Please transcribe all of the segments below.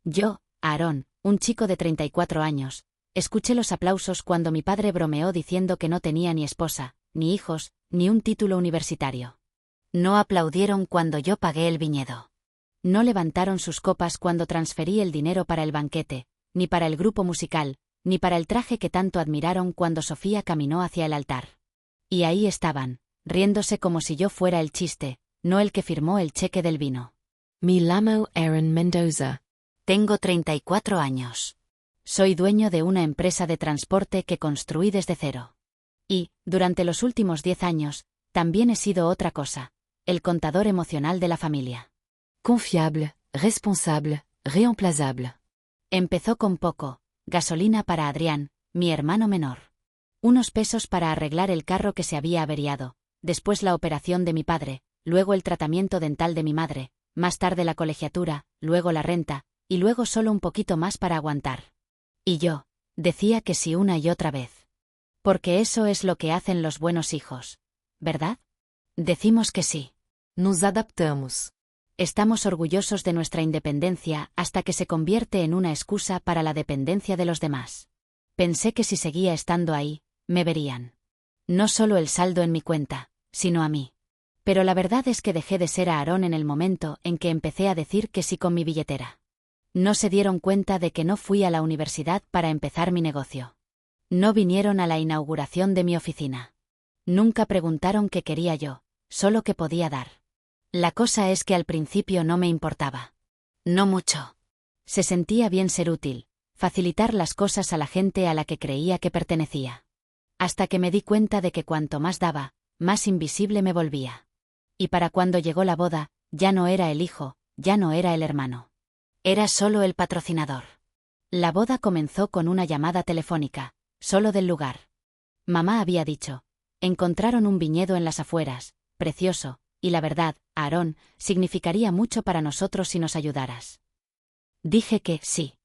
Yo, Aarón, un chico de 34 años, escuché los aplausos cuando mi padre bromeó diciendo que no tenía ni esposa, ni hijos, ni un título universitario. No aplaudieron cuando yo pagué el viñedo. No levantaron sus copas cuando transferí el dinero para el banquete, ni para el grupo musical, ni para el traje que tanto admiraron cuando Sofía caminó hacia el altar. Y ahí estaban, riéndose como si yo fuera el chiste, no el que firmó el cheque del vino. Me llamo Aaron Mendoza. Tengo 34 años. Soy dueño de una empresa de transporte que construí desde cero. Y, durante los últimos 10 años, también he sido otra cosa, el contador emocional de la familia. Confiable, responsable, reemplazable. Empezó con poco, gasolina para Adrián, mi hermano menor. Unos pesos para arreglar el carro que se había averiado, después la operación de mi padre, luego el tratamiento dental de mi madre, más tarde la colegiatura, luego la renta, y luego solo un poquito más para aguantar. Y yo, decía que sí una y otra vez. Porque eso es lo que hacen los buenos hijos, ¿verdad? Decimos que sí. Nos adaptamos. Estamos orgullosos de nuestra independencia hasta que se convierte en una excusa para la dependencia de los demás. Pensé que si seguía estando ahí, me verían. No solo el saldo en mi cuenta, sino a mí. Pero la verdad es que dejé de ser Aarón en el momento en que empecé a decir que sí con mi billetera. No se dieron cuenta de que no fui a la universidad para empezar mi negocio. No vinieron a la inauguración de mi oficina. Nunca preguntaron qué quería yo, solo qué podía dar. La cosa es que al principio no me importaba. No mucho. Se sentía bien ser útil, facilitar las cosas a la gente a la que creía que pertenecía. Hasta que me di cuenta de que cuanto más daba, más invisible me volvía. Y para cuando llegó la boda, ya no era el hijo, ya no era el hermano. Era solo el patrocinador. La boda comenzó con una llamada telefónica, solo del lugar. Mamá había dicho, encontraron un viñedo en las afueras, precioso, y la verdad, Aarón, significaría mucho para nosotros si nos ayudaras. Dije que sí.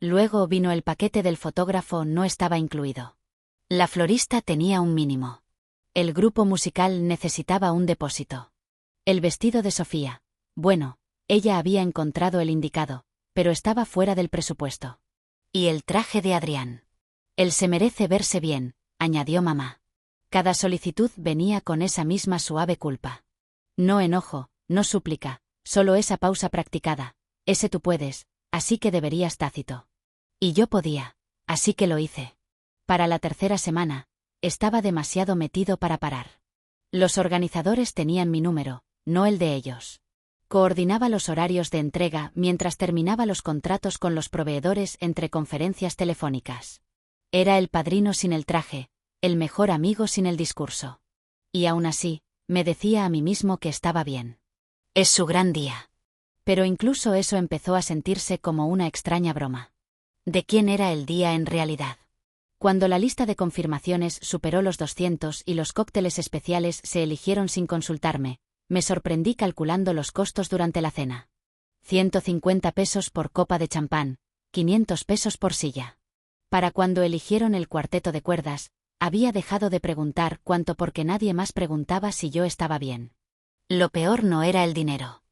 Luego vino el paquete del fotógrafo, no estaba incluido. La florista tenía un mínimo. El grupo musical necesitaba un depósito. El vestido de Sofía. Bueno, ella había encontrado el indicado, pero estaba fuera del presupuesto. Y el traje de Adrián. Él se merece verse bien, añadió mamá. Cada solicitud venía con esa misma suave culpa. No enojo, no súplica, solo esa pausa practicada. Ese tú puedes, así que deberías tácito. Y yo podía, así que lo hice. Para la tercera semana, estaba demasiado metido para parar. Los organizadores tenían mi número, no el de ellos. Coordinaba los horarios de entrega mientras terminaba los contratos con los proveedores entre conferencias telefónicas. Era el padrino sin el traje, el mejor amigo sin el discurso. Y aún así, me decía a mí mismo que estaba bien. Es su gran día. Pero incluso eso empezó a sentirse como una extraña broma. ¿De quién era el día en realidad? Cuando la lista de confirmaciones superó los 200 y los cócteles especiales se eligieron sin consultarme, me sorprendí calculando los costos durante la cena. 150 pesos por copa de champán, 500 pesos por silla. Para cuando eligieron el cuarteto de cuerdas, había dejado de preguntar cuánto porque nadie más preguntaba si yo estaba bien. Lo peor no era el dinero.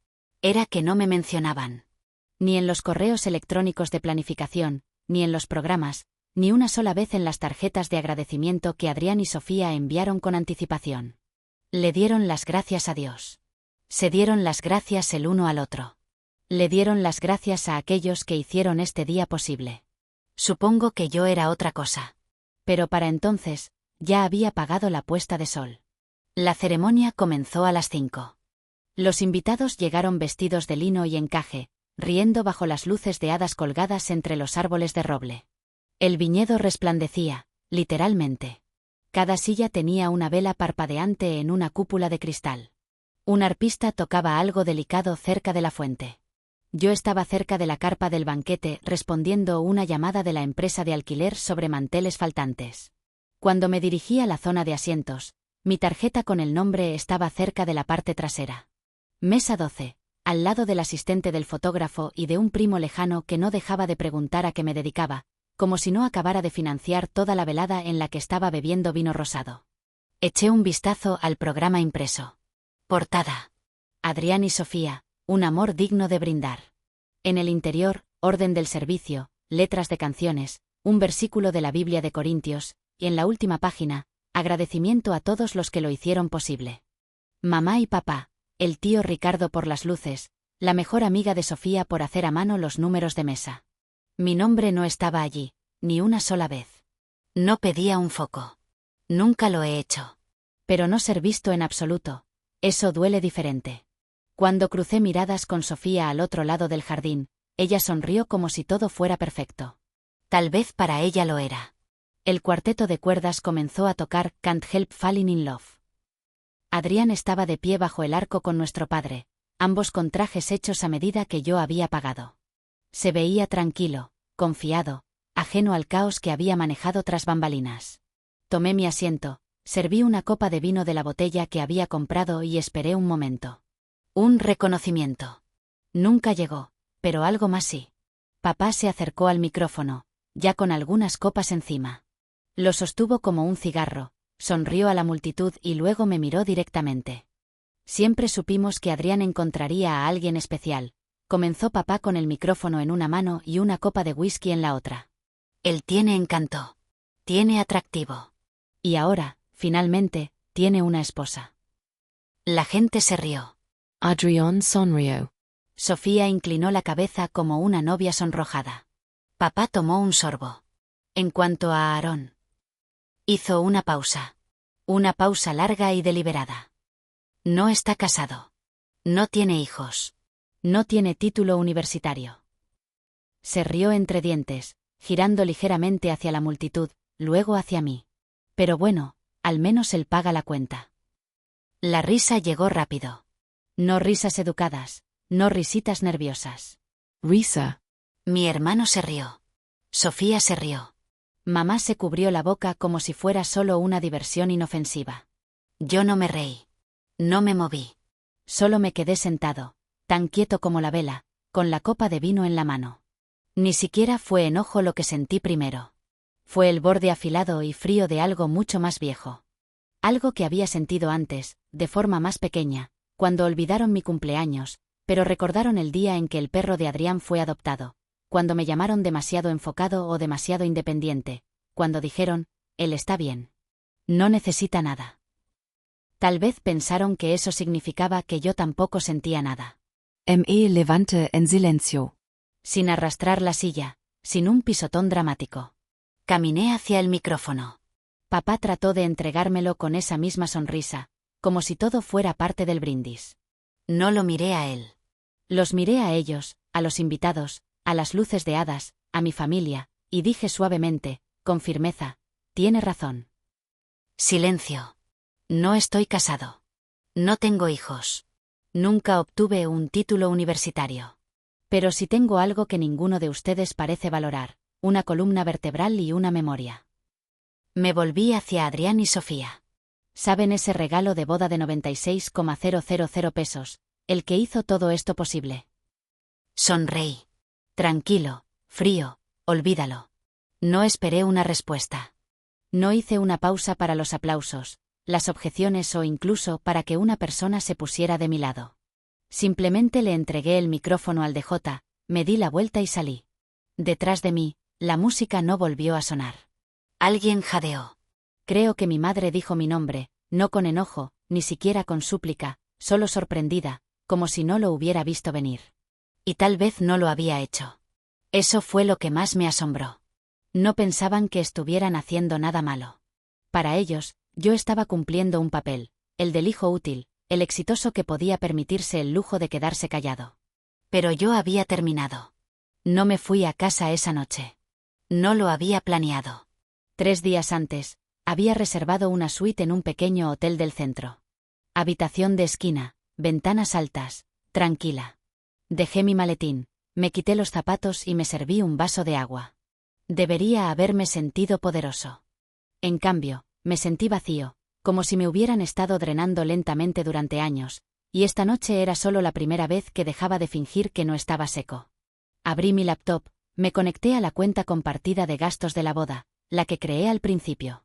Era que no me mencionaban. Ni en los correos electrónicos de planificación, ni en los programas, ni una sola vez en las tarjetas de agradecimiento que Adrián y Sofía enviaron con anticipación. Le dieron las gracias a Dios. Se dieron las gracias el uno al otro. Le dieron las gracias a aquellos que hicieron este día posible. Supongo que yo era otra cosa. Pero para entonces, ya había pagado la puesta de sol. La ceremonia comenzó a las 5. Los invitados llegaron vestidos de lino y encaje, riendo bajo las luces de hadas colgadas entre los árboles de roble. El viñedo resplandecía, literalmente. Cada silla tenía una vela parpadeante en una cúpula de cristal. Un arpista tocaba algo delicado cerca de la fuente. Yo estaba cerca de la carpa del banquete respondiendo una llamada de la empresa de alquiler sobre manteles faltantes. Cuando me dirigí a la zona de asientos, mi tarjeta con el nombre estaba cerca de la parte trasera. Mesa 12, al lado del asistente del fotógrafo y de un primo lejano que no dejaba de preguntar a qué me dedicaba, como si no acabara de financiar toda la velada en la que estaba bebiendo vino rosado. Eché un vistazo al programa impreso. Portada. Adrián y Sofía, un amor digno de brindar. En el interior, orden del servicio, letras de canciones, un versículo de la Biblia de Corintios, y en la última página, agradecimiento a todos los que lo hicieron posible. Mamá y papá, el tío Ricardo por las luces, la mejor amiga de Sofía por hacer a mano los números de mesa. Mi nombre no estaba allí, ni una sola vez. No pedía un foco. Nunca lo he hecho. Pero no ser visto en absoluto. Eso duele diferente. Cuando crucé miradas con Sofía al otro lado del jardín, ella sonrió como si todo fuera perfecto. Tal vez para ella lo era. El cuarteto de cuerdas comenzó a tocar Can't Help Falling in Love. Adrián estaba de pie bajo el arco con nuestro padre, ambos con trajes hechos a medida que yo había pagado. Se veía tranquilo, confiado, ajeno al caos que había manejado tras bambalinas. Tomé mi asiento, serví una copa de vino de la botella que había comprado y esperé un momento. Un reconocimiento. Nunca llegó, pero algo más sí. Papá se acercó al micrófono, ya con algunas copas encima. Lo sostuvo como un cigarro, sonrió a la multitud y luego me miró directamente. Siempre supimos que Adrián encontraría a alguien especial. Comenzó papá con el micrófono en una mano y una copa de whisky en la otra. Él tiene encanto. Tiene atractivo. Y ahora, finalmente, tiene una esposa. La gente se rió. Adrián sonrió. Sofía inclinó la cabeza como una novia sonrojada. Papá tomó un sorbo. En cuanto a Aarón, hizo una pausa. Una pausa larga y deliberada. No está casado. No tiene hijos. No tiene título universitario. Se rió entre dientes, girando ligeramente hacia la multitud, luego hacia mí. Pero bueno, al menos él paga la cuenta. La risa llegó rápido. No risas educadas, no risitas nerviosas. Risa. Mi hermano se rió. Sofía se rió. Mamá se cubrió la boca como si fuera solo una diversión inofensiva. Yo no me reí. No me moví. Solo me quedé sentado, tan quieto como la vela, con la copa de vino en la mano. Ni siquiera fue enojo lo que sentí primero. Fue el borde afilado y frío de algo mucho más viejo. Algo que había sentido antes, de forma más pequeña, cuando olvidaron mi cumpleaños, pero recordaron el día en que el perro de Adrián fue adoptado, cuando me llamaron demasiado enfocado o demasiado independiente, cuando dijeron, él está bien. No necesita nada. Tal vez pensaron que eso significaba que yo tampoco sentía nada. Me levanté en silencio. Sin arrastrar la silla, sin un pisotón dramático. Caminé hacia el micrófono. Papá trató de entregármelo con esa misma sonrisa, como si todo fuera parte del brindis. No lo miré a él. Los miré a ellos, a los invitados, a las luces de hadas, a mi familia, y dije suavemente, con firmeza, tiene razón. Silencio. No estoy casado. No tengo hijos. Nunca obtuve un título universitario. Pero sí tengo algo que ninguno de ustedes parece valorar, una columna vertebral y una memoria. Me volví hacia Adrián y Sofía. ¿Saben ese regalo de boda de 96,000 pesos, el que hizo todo esto posible? Sonreí. Tranquilo, frío, olvídalo. No esperé una respuesta. No hice una pausa para los aplausos, las objeciones o incluso para que una persona se pusiera de mi lado. Simplemente le entregué el micrófono al DJ, me di la vuelta y salí. Detrás de mí, la música no volvió a sonar. Alguien jadeó. Creo que mi madre dijo mi nombre, no con enojo, ni siquiera con súplica, solo sorprendida, como si no lo hubiera visto venir. Y tal vez no lo había hecho. Eso fue lo que más me asombró. No pensaban que estuvieran haciendo nada malo. Para ellos, yo estaba cumpliendo un papel, el del hijo útil, el exitoso que podía permitirse el lujo de quedarse callado. Pero yo había terminado. No me fui a casa esa noche. No lo había planeado. 3 días antes, había reservado una suite en un pequeño hotel del centro. Habitación de esquina, ventanas altas, tranquila. Dejé mi maletín, me quité los zapatos y me serví un vaso de agua. Debería haberme sentido poderoso. En cambio, me sentí vacío, como si me hubieran estado drenando lentamente durante años, y esta noche era solo la primera vez que dejaba de fingir que no estaba seco. Abrí mi laptop, me conecté a la cuenta compartida de gastos de la boda, la que creé al principio.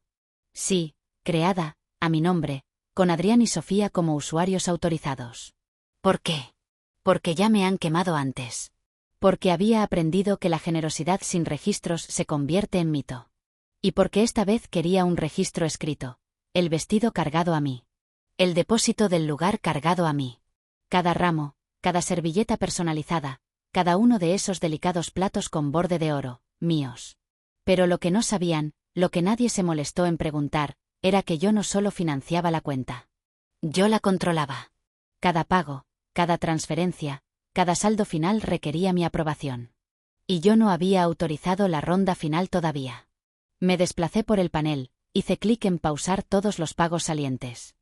Sí, creada, a mi nombre, con Adrián y Sofía como usuarios autorizados. ¿Por qué? Porque ya me han quemado antes. Porque había aprendido que la generosidad sin registros se convierte en mito. Y porque esta vez quería un registro escrito. El vestido cargado a mí. El depósito del lugar cargado a mí. Cada ramo, cada servilleta personalizada, cada uno de esos delicados platos con borde de oro, míos. Pero lo que no sabían, lo que nadie se molestó en preguntar, era que yo no solo financiaba la cuenta. Yo la controlaba. Cada pago, cada transferencia, cada saldo final requería mi aprobación. Y yo no había autorizado la ronda final todavía. Me desplacé por el panel, hice clic en pausar todos los pagos salientes.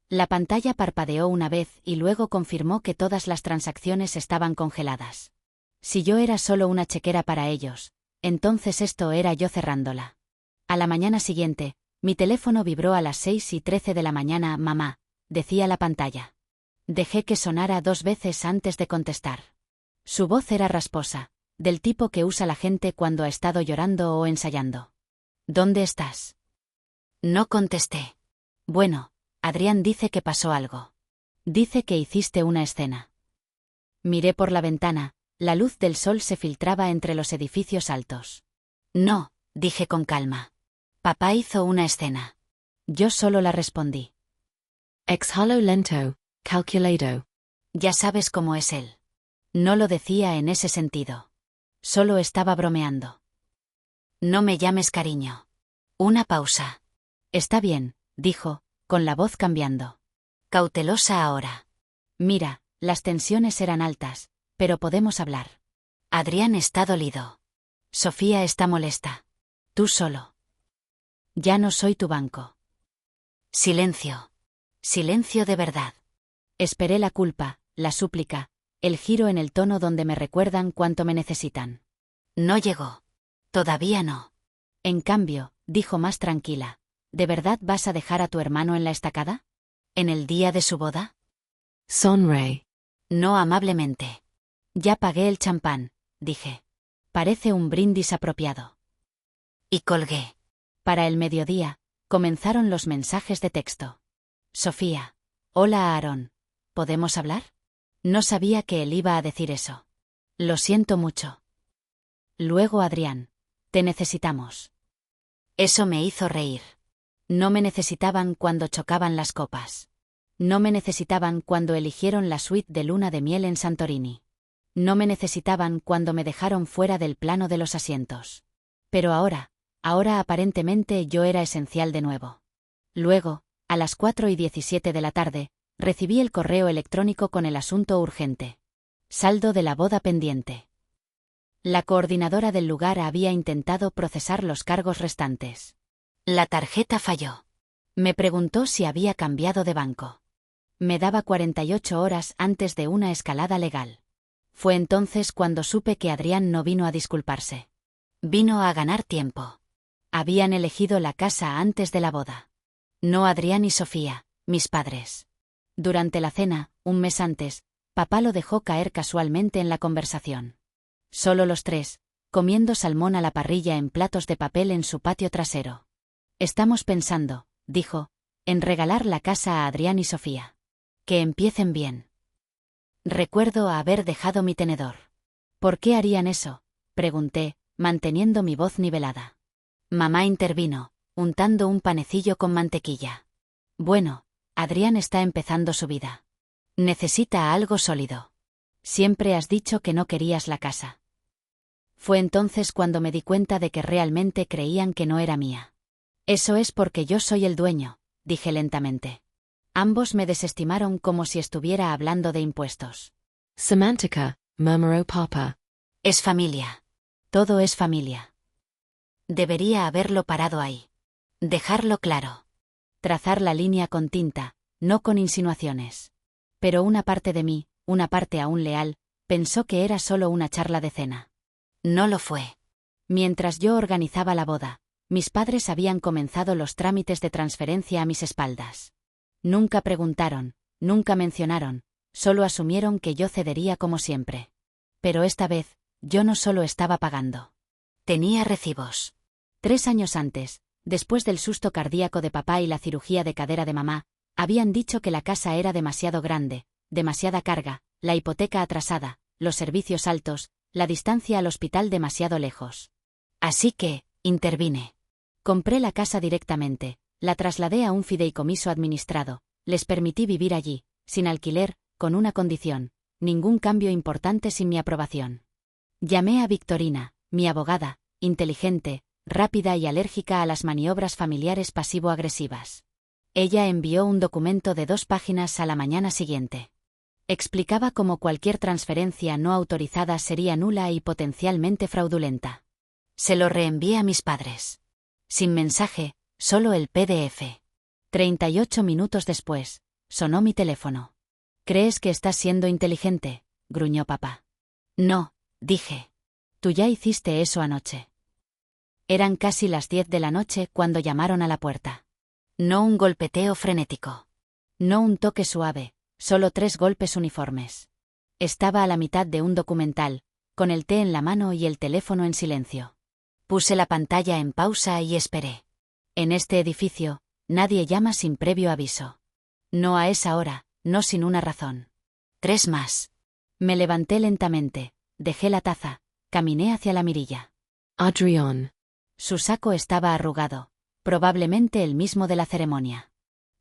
La pantalla parpadeó una vez y luego confirmó que todas las transacciones estaban congeladas. Si yo era solo una chequera para ellos, entonces esto era yo cerrándola. A la mañana siguiente, mi teléfono vibró a las 6:13 de la mañana. Mamá, decía la pantalla. Dejé que sonara 2 veces antes de contestar. Su voz era rasposa, del tipo que usa la gente cuando ha estado llorando o ensayando. ¿Dónde estás? No contesté. Bueno, Adrián dice que pasó algo. Dice que hiciste una escena. Miré por la ventana, la luz del sol se filtraba entre los edificios altos. No, dije con calma. Papá hizo una escena. Yo solo la respondí. Exhalo lento, calculado. Ya sabes cómo es él. No lo decía en ese sentido. Solo estaba bromeando. No me llames cariño. Una pausa. Está bien, dijo, con la voz cambiando. Cautelosa ahora. Mira, las tensiones eran altas, pero podemos hablar. Adrián está dolido. Sofía está molesta. Tú solo. Ya no soy tu banco. Silencio. Silencio de verdad. Esperé la culpa, la súplica, el giro en el tono donde me recuerdan cuánto me necesitan. No llegó. Todavía no. En cambio, dijo más tranquila, ¿de verdad vas a dejar a tu hermano en la estacada? ¿En el día de su boda? Sonríe. No amablemente. Ya pagué el champán, dije. Parece un brindis apropiado. Y colgué. Para el mediodía, comenzaron los mensajes de texto. Sofía. Hola Aarón. ¿Podemos hablar? No sabía que él iba a decir eso. Lo siento mucho. Luego Adrián. Te necesitamos. Eso me hizo reír. No me necesitaban cuando chocaban las copas. No me necesitaban cuando eligieron la suite de luna de miel en Santorini. No me necesitaban cuando me dejaron fuera del plano de los asientos. Pero ahora aparentemente yo era esencial de nuevo. Luego, a las 4:17 de la tarde, recibí el correo electrónico con el asunto urgente. Saldo de la boda pendiente. La coordinadora del lugar había intentado procesar los cargos restantes. La tarjeta falló. Me preguntó si había cambiado de banco. Me daba 48 horas antes de una escalada legal. Fue entonces cuando supe que Adrián no vino a disculparse. Vino a ganar tiempo. Habían elegido la casa antes de la boda. No Adrián y Sofía, mis padres. Durante la cena, un mes antes, papá lo dejó caer casualmente en la conversación. Solo los tres, comiendo salmón a la parrilla en platos de papel en su patio trasero. Estamos pensando, dijo, en regalar la casa a Adrián y Sofía. Que empiecen bien. Recuerdo haber dejado mi tenedor. ¿Por qué harían eso?, pregunté, manteniendo mi voz nivelada. Mamá intervino, untando un panecillo con mantequilla. Bueno, Adrián está empezando su vida. Necesita algo sólido. Siempre has dicho que no querías la casa. Fue entonces cuando me di cuenta de que realmente creían que no era mía. Eso es porque yo soy el dueño, dije lentamente. Ambos me desestimaron como si estuviera hablando de impuestos. Semántica, murmuró Papa. Es familia. Todo es familia. Debería haberlo parado ahí. Dejarlo claro. Trazar la línea con tinta, no con insinuaciones. Pero una parte de mí, una parte aún leal, pensó que era solo una charla de cena. No lo fue. Mientras yo organizaba la boda, mis padres habían comenzado los trámites de transferencia a mis espaldas. Nunca preguntaron, nunca mencionaron, solo asumieron que yo cedería como siempre. Pero esta vez, yo no solo estaba pagando. Tenía recibos. 3 años antes, después del susto cardíaco de papá y la cirugía de cadera de mamá, habían dicho que la casa era demasiado grande, demasiada carga, la hipoteca atrasada, los servicios altos, la distancia al hospital demasiado lejos. Así que, intervine. Compré la casa directamente, la trasladé a un fideicomiso administrado, les permití vivir allí, sin alquiler, con una condición: ningún cambio importante sin mi aprobación. Llamé a Victorina, mi abogada, inteligente, rápida y alérgica a las maniobras familiares pasivo-agresivas. Ella envió un documento de 2 páginas a la mañana siguiente. Explicaba cómo cualquier transferencia no autorizada sería nula y potencialmente fraudulenta. Se lo reenvié a mis padres. Sin mensaje, solo el PDF. 38 minutos después, sonó mi teléfono. ¿Crees que estás siendo inteligente?, gruñó papá. No, dije. Tú ya hiciste eso anoche. Eran casi las 10 de la noche cuando llamaron a la puerta. No un golpeteo frenético. No un toque suave, solo 3 golpes uniformes. Estaba a la mitad de un documental, con el té en la mano y el teléfono en silencio. Puse la pantalla en pausa y esperé. En este edificio, nadie llama sin previo aviso. No a esa hora, no sin una razón. 3 más. Me levanté lentamente, dejé la taza, caminé hacia la mirilla. Adrián. Su saco estaba arrugado, probablemente el mismo de la ceremonia.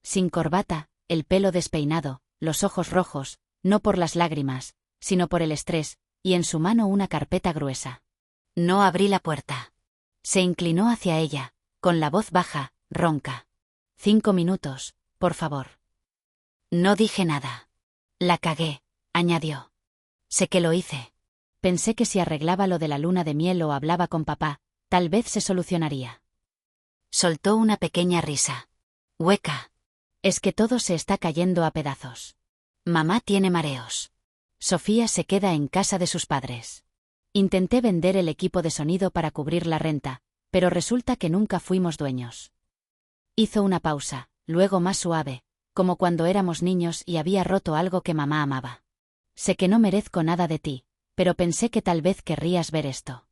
Sin corbata, el pelo despeinado, los ojos rojos, no por las lágrimas, sino por el estrés, y en su mano una carpeta gruesa. No abrí la puerta. Se inclinó hacia ella, con la voz baja, ronca. 5 minutos, por favor. No dije nada. La cagué, añadió. Sé que lo hice. Pensé que si arreglaba lo de la luna de miel o hablaba con papá, tal vez se solucionaría. Soltó una pequeña risa. Hueca. Es que todo se está cayendo a pedazos. Mamá tiene mareos. Sofía se queda en casa de sus padres. Intenté vender el equipo de sonido para cubrir la renta, pero resulta que nunca fuimos dueños. Hizo una pausa, luego más suave, como cuando éramos niños y había roto algo que mamá amaba. Sé que no merezco nada de ti, pero pensé que tal vez querrías ver esto.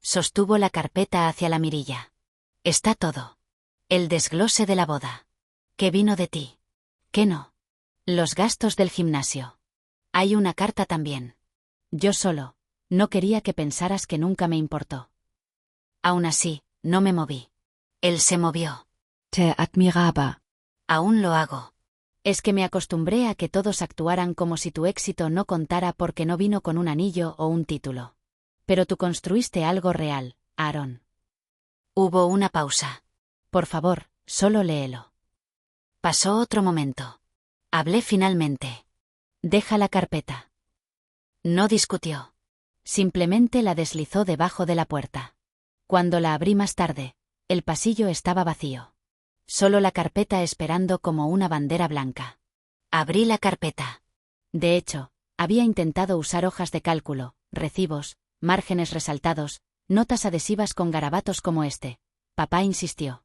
Sostuvo la carpeta hacia la mirilla. Está todo. El desglose de la boda. ¿Qué vino de ti? ¿Qué no? Los gastos del gimnasio. Hay una carta también. Yo solo. No quería que pensaras que nunca me importó. Aún así, no me moví. Él se movió. Te admiraba. Aún lo hago. Es que me acostumbré a que todos actuaran como si tu éxito no contara porque no vino con un anillo o un título. Pero tú construiste algo real, Aaron. Hubo una pausa. Por favor, solo léelo. Pasó otro momento. Hablé finalmente. Deja la carpeta. No discutió. Simplemente la deslizó debajo de la puerta. Cuando la abrí más tarde, el pasillo estaba vacío. Solo la carpeta esperando como una bandera blanca. Abrí la carpeta. De hecho, había intentado usar hojas de cálculo, recibos, márgenes resaltados, notas adhesivas con garabatos como este. Papá insistió.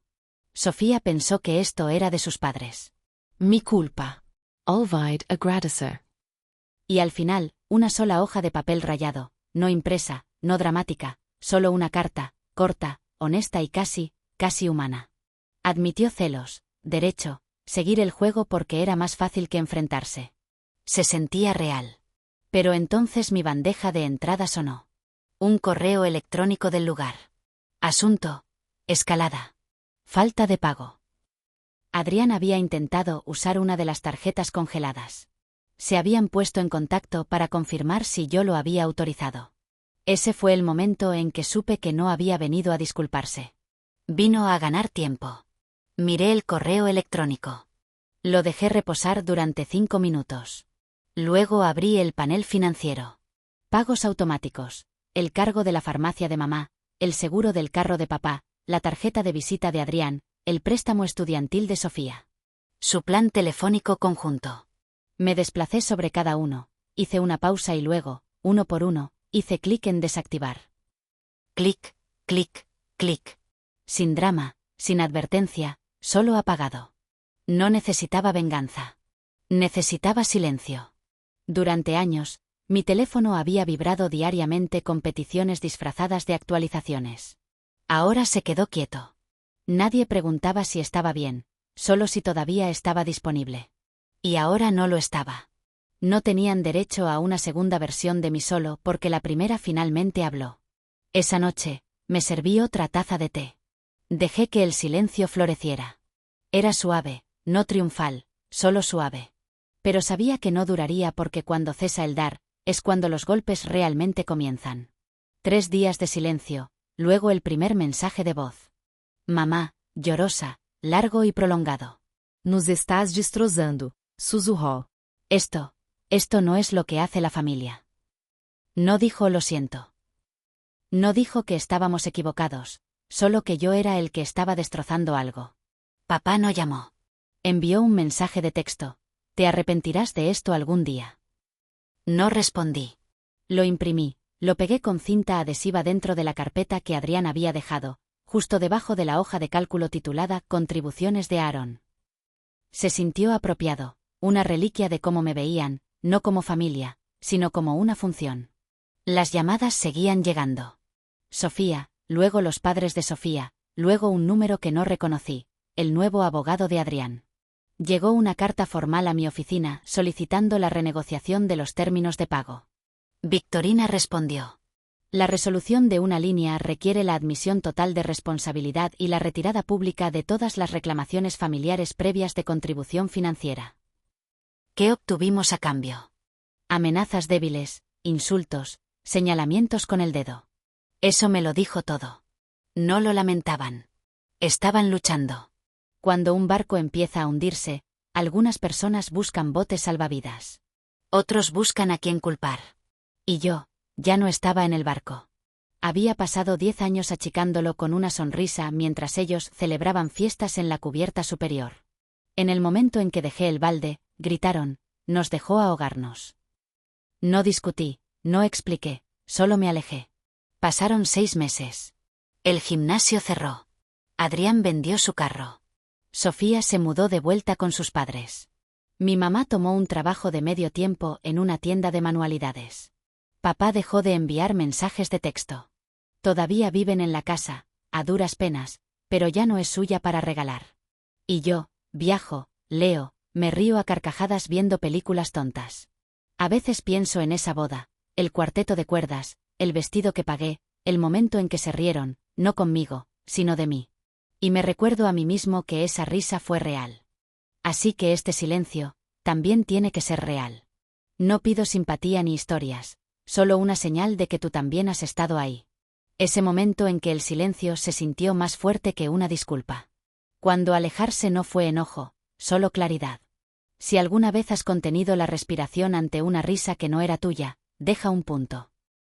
Sofía pensó que esto era de sus padres. Mi culpa. Olvide agradecer. Y al final, una sola hoja de papel rayado, no impresa, no dramática, solo una carta, corta, honesta y casi humana. Admitió celos, derecho, seguir el juego porque era más fácil que enfrentarse. Se sentía real. Pero entonces mi bandeja de entrada sonó. Un correo electrónico del lugar. Asunto: escalada. Falta de pago. Adrián había intentado usar una de las tarjetas congeladas. Se habían puesto en contacto para confirmar si yo lo había autorizado. Ese fue el momento en que supe que no había venido a disculparse. Vino a ganar tiempo. Miré el correo electrónico. Lo dejé reposar durante 5 minutos. Luego abrí el panel financiero. Pagos automáticos, el cargo de la farmacia de mamá, el seguro del carro de papá, la tarjeta de visita de Adrián, el préstamo estudiantil de Sofía. Su plan telefónico conjunto. Me desplacé sobre cada uno, hice una pausa y luego, uno por uno, hice clic en desactivar. Clic, clic, clic. Sin drama, sin advertencia, solo apagado. No necesitaba venganza. Necesitaba silencio. Durante años, mi teléfono había vibrado diariamente con peticiones disfrazadas de actualizaciones. Ahora se quedó quieto. Nadie preguntaba si estaba bien, solo si todavía estaba disponible. Y ahora no lo estaba. No tenían derecho a una segunda versión de mí solo porque la primera finalmente habló. Esa noche, me serví otra taza de té. Dejé que el silencio floreciera. Era suave, no triunfal, solo suave. Pero sabía que no duraría porque cuando cesa el dar, es cuando los golpes realmente comienzan. 3 días de silencio, luego el primer mensaje de voz. Mamá, llorosa, largo y prolongado. Nos estás destrozando, susurró. Esto no es lo que hace la familia. No dijo lo siento. No dijo que estábamos equivocados, solo que yo era el que estaba destrozando algo. Papá no llamó. Envió un mensaje de texto. Te arrepentirás de esto algún día. No respondí. Lo imprimí, lo pegué con cinta adhesiva dentro de la carpeta que Adrián había dejado, justo debajo de la hoja de cálculo titulada Contribuciones de Aaron. Se sintió apropiado, una reliquia de cómo me veían, no como familia, sino como una función. Las llamadas seguían llegando. Sofía, luego los padres de Sofía, luego un número que no reconocí, el nuevo abogado de Adrián. Llegó una carta formal a mi oficina solicitando la renegociación de los términos de pago. Victorina respondió. La resolución de una línea requiere la admisión total de responsabilidad y la retirada pública de todas las reclamaciones familiares previas de contribución financiera. ¿Qué obtuvimos a cambio? Amenazas débiles, insultos, señalamientos con el dedo. Eso me lo dijo todo. No lo lamentaban. Estaban luchando. Cuando un barco empieza a hundirse, algunas personas buscan botes salvavidas. Otros buscan a quién culpar. Y yo, ya no estaba en el barco. Había pasado 10 años achicándolo con una sonrisa mientras ellos celebraban fiestas en la cubierta superior. En el momento en que dejé el balde, gritaron, nos dejó ahogarnos. No discutí, no expliqué, solo me alejé. Pasaron 6 meses. El gimnasio cerró. Adrián vendió su carro. Sofía se mudó de vuelta con sus padres. Mi mamá tomó un trabajo de medio tiempo en una tienda de manualidades. Papá dejó de enviar mensajes de texto. Todavía viven en la casa, a duras penas, pero ya no es suya para regalar. Y yo, viajo, leo, me río a carcajadas viendo películas tontas. A veces pienso en esa boda, el cuarteto de cuerdas, el vestido que pagué, el momento en que se rieron, no conmigo, sino de mí. Y me recuerdo a mí mismo que esa risa fue real. Así que este silencio, también tiene que ser real. No pido simpatía ni historias, solo una señal de que tú también has estado ahí. Ese momento en que el silencio se sintió más fuerte que una disculpa. Cuando alejarse no fue enojo, solo claridad. Si alguna vez has contenido la respiración ante una risa que no era tuya, deja un punto.